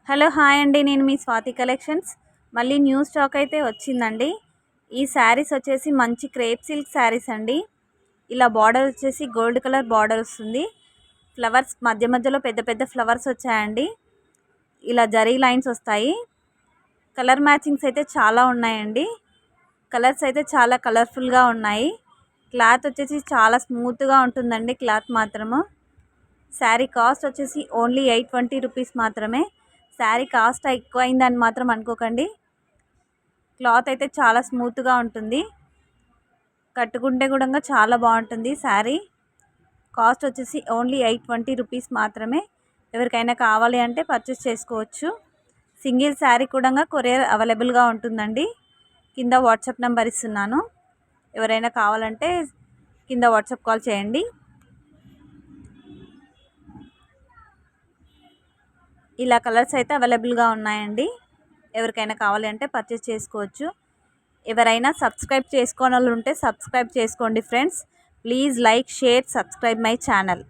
Hello hi అండి, నేను మీ Swathi collections. మళ్ళీ న్యూ స్టాక్ అయితే వచ్చిందండి. ఈ శారీస్ వచ్చేసి మంచి క్రేప్ సిల్క్ శారీస్ అండి. ఇలా బార్డర్ వచ్చేసి గోల్డ్ కలర్ బార్డర్ వస్తుంది. ఫ్లవర్స్ మధ్య మధ్యలో పెద్ద పెద్ద ఫ్లవర్స్ వచ్చాయండి. ఇలా జరీ లైన్స్ వస్తాయి. కలర్ మ్యాచింగ్స్ అయితే చాలా ఉన్నాయండి. కలర్స్ అయితే చాలా కలర్ఫుల్గా ఉన్నాయి. క్లాత్ వచ్చేసి చాలా స్మూత్గా ఉంటుందండి. క్లాత్ మాత్రము. శారీ కాస్ట్ వచ్చేసి ఓన్లీ 820 రూపీస్ మాత్రమే. శారీ కాస్ట్ ఎక్కువైందని మాత్రం అనుకోకండి. క్లాత్ అయితే చాలా స్మూత్గా ఉంటుంది. కట్టుకుంటే కూడా చాలా బాగుంటుంది. శారీ కాస్ట్ వచ్చేసి ఓన్లీ 820 రూపీస్ మాత్రమే. ఎవరికైనా కావాలి అంటే పర్చేస్ చేసుకోవచ్చు. సింగిల్ శారీ కూడా కొరియర్ అవైలబుల్గా ఉంటుందండి. కింద వాట్సాప్ నెంబర్ ఇస్తున్నాను. ఎవరైనా కావాలంటే కింద వాట్సాప్ కాల్ చేయండి. ఇలా కలర్స్ అయితే అవైలబుల్గా ఉన్నాయండి. ఎవరికైనా కావాలి అంటే పర్చేస్ చేసుకోవచ్చు. ఎవరైనా సబ్స్క్రైబ్ చేసుకోని వాళ్ళు ఉంటే సబ్స్క్రైబ్ చేసుకోండి friends. Please like, share, subscribe my channel.